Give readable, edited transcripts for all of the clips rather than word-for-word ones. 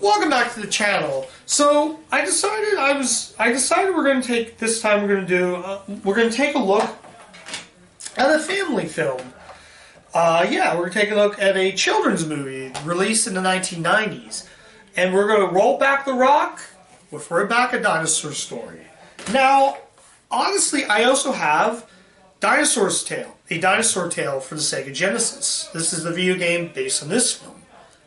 Welcome back to the channel. So I decided we're going to take this time. We're going to take a look at a family film. We're going to take a look at a children's movie released in the 1990s, and we're going to roll back the rock with We're Back, a Dinosaur Story. Now, honestly, I also have Dinosaur's Tale, a dinosaur tale for the Sega Genesis. This is the video game based on this film.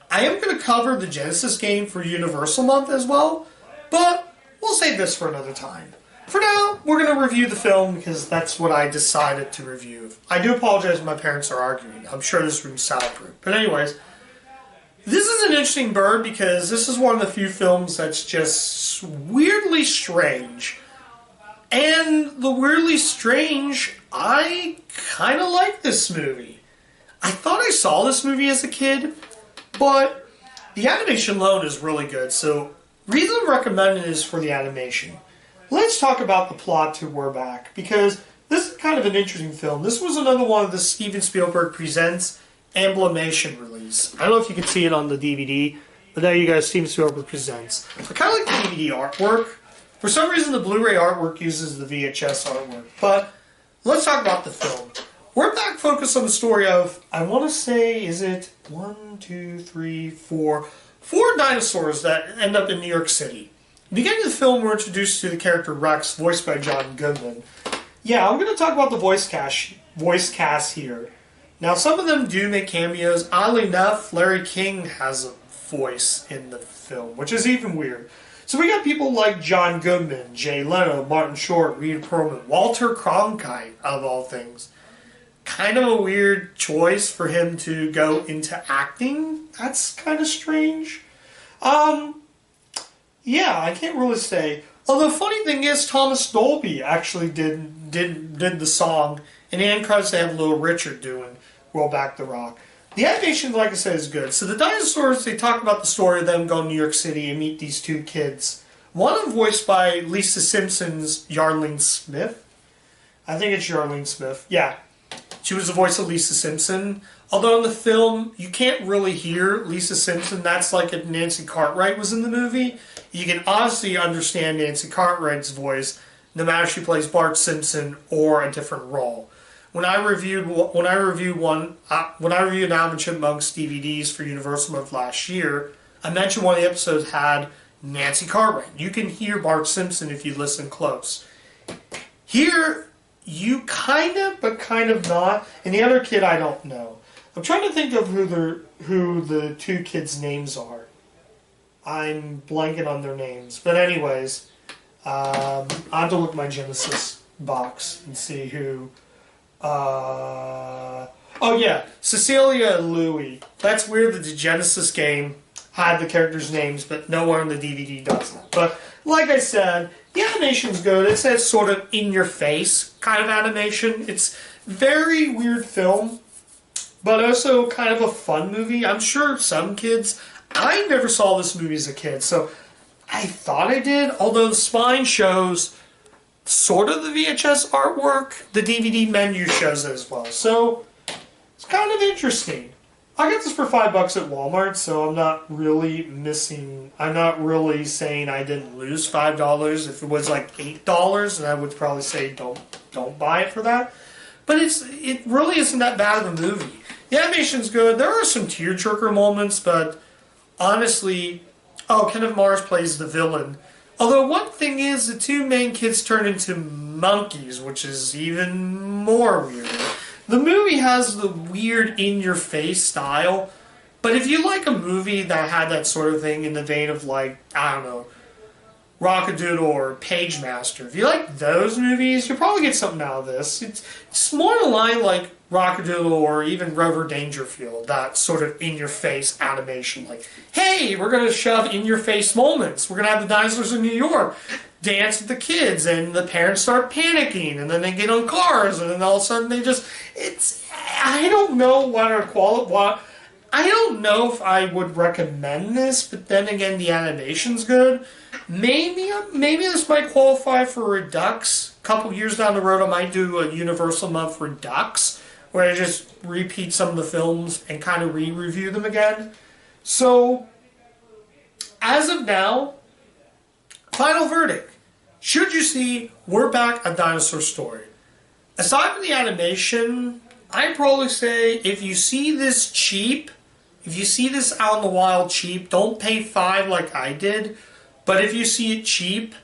I am going to cover the Genesis game for Universal Month as well, but we'll save this for another time. For now, we're going to review the film because that's what I decided to review. I do apologize if my parents are arguing. I'm sure this room's soundproof. But anyways, this is an interesting bird because this is one of the few films that's just weirdly strange. And the weirdly strange, I kind of like this movie. I thought I saw this movie as a kid, but the animation alone is really good. So, reason I'm recommending is for the animation. Let's talk about the plot to We're Back, because this is kind of an interesting film. This was another one of the Steven Spielberg Presents Emblemation release. I don't know if you can see it on the DVD, but there you go, Steven Spielberg Presents. I kind of like the DVD artwork. For some reason, the Blu-ray artwork uses the VHS artwork. But let's talk about the film. We're Back focused on the story of, I want to say, is it 4 dinosaurs that end up in New York City. Beginning of the film, we're introduced to the character Rex, voiced by John Goodman. Yeah, I'm going to talk about the voice cast here. Now, some of them do make cameos. Oddly enough, Larry King has a voice in the film, which is even weird. So we got people like John Goodman, Jay Leno, Martin Short, Rita Perlman, Walter Cronkite, of all things. Kind of a weird choice for him to go into acting. That's kind of strange. Yeah, I can't really say. Although, funny thing is, Thomas Dolby actually did the song, and the end credits they have Little Richard doing Roll Back the Rock. The animation, like I said, is good. So the dinosaurs, they talk about the story of them going to New York City and meet these two kids. One of them voiced by Lisa Simpson's Yarlene Smith. I think it's Yarlene Smith. Yeah. She was the voice of Lisa Simpson. Although in the film, you can't really hear Lisa Simpson. That's like if Nancy Cartwright was in the movie. You can honestly understand Nancy Cartwright's voice, no matter if she plays Bart Simpson or a different role. When I reviewed Alvin and Chipmunks DVDs for Universal Month last year, I mentioned one of the episodes had Nancy Cartwright. You can hear Bart Simpson if you listen close. Here, you kind of, but kind of not. And the other kid, I don't know. I'm trying to think of who the two kids' names are. I'm blanking on their names. But anyways, I have to look at my Genesis box and see who... oh yeah, Cecilia and Louie. That's weird that the Genesis game had the characters' names, but nowhere on the DVD doesn't. But like I said, the animation's good. It's that sort of in-your-face kind of animation. It's very weird film, but also kind of a fun movie. I'm sure some kids... I never saw this movie as a kid, so I thought I did, although the spine shows sort of the VHS artwork. The DVD menu shows it as well, so it's kind of interesting. I got this for $5 at Walmart, so I'm not really saying I didn't lose $5. If it was like $8, then I would probably say don't buy it for that. But it really isn't that bad of a movie. The animation's good. There are some tearjerker moments, but honestly, Kenneth Mars plays the villain. Although one thing is, the two main kids turn into monkeys, which is even more weird. The movie has the weird in-your-face style, but if you like a movie that had that sort of thing in the vein of, like, I don't know, Rockadoodle or Page Master, if you like those movies, you'll probably get something out of this. It's more in line like Rockadoodle or even Rover Dangerfield, that sort of in-your-face animation. Like, hey, we're going to shove in-your-face moments. We're going to have the dinosaurs in New York dance with the kids, and the parents start panicking, and then they get on cars, and then all of a sudden they just... I don't know I don't know if I would recommend this, but then again, the animation's good. Maybe this might qualify for Redux. A couple years down the road, I might do a Universal Month Redux, where I just repeat some of the films and kind of re-review them again. So, as of now, final verdict. Should you see We're Back, a Dinosaur Story? Aside from the animation, I'd probably say if you see this cheap, if you see this out in the wild cheap, don't pay $5 like I did. But if you see it cheap,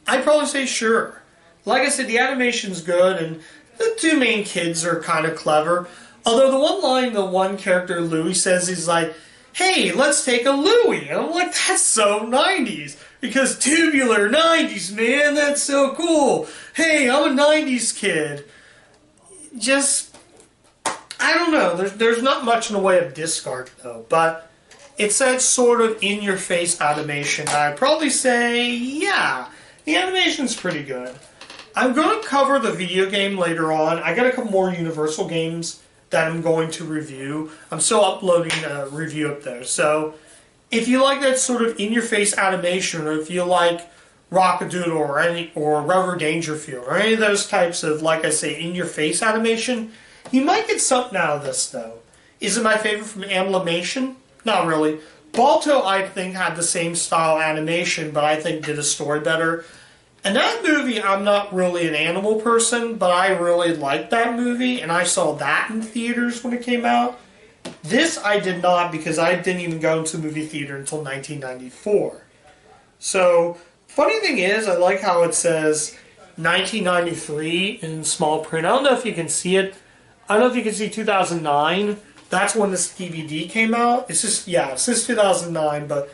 I'd probably say sure. Like I said, the animation's good, and the two main kids are kind of clever. Although the one line the one character, Louie, says is like, hey, let's take a Louie. And I'm like, that's so 90s. Because tubular 90s, man, that's so cool. Hey, I'm a 90s kid. Just, I don't know. There's not much in the way of discard, though. But it's that sort of in-your-face animation. I'd probably say, yeah, the animation's pretty good. I'm going to cover the video game later on. I got a couple more Universal games that I'm going to review. I'm still uploading a review up there. So if you like that sort of in-your-face animation, or if you like Rockadoodle or Rubber Dangerfield, or any of those types of, like I say, in-your-face animation, you might get something out of this, though. Is it my favorite from Animation? Not really. Balto, I think, had the same style animation, but I think did a story better. And that movie, I'm not really an animal person, but I really liked that movie, and I saw that in theaters when it came out. This I did not, because I didn't even go into movie theater until 1994. So, funny thing is, I like how it says 1993 in small print. I don't know if you can see it. I don't know if you can see 2009. That's when this DVD came out. It's just, yeah, it says 2009, but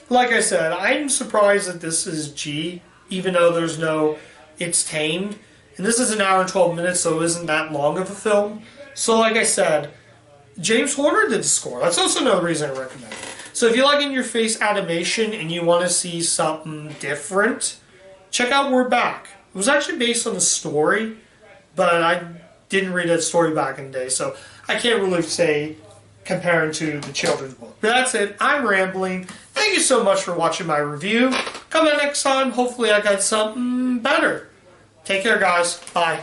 like I said, I'm surprised that this is G, even though there's no, it's tamed. And this is an hour and 12 minutes, so it isn't that long of a film. So like I said, James Horner did the score. That's also another reason I recommend it. So if you like in-your-face animation and you want to see something different, check out We're Back. It was actually based on a story, but I didn't read that story back in the day, so I can't really say comparing to the children's book. But that's it. I'm rambling. Thank you so much for watching my review. Come back next time. Hopefully I got something better. Take care, guys. Bye.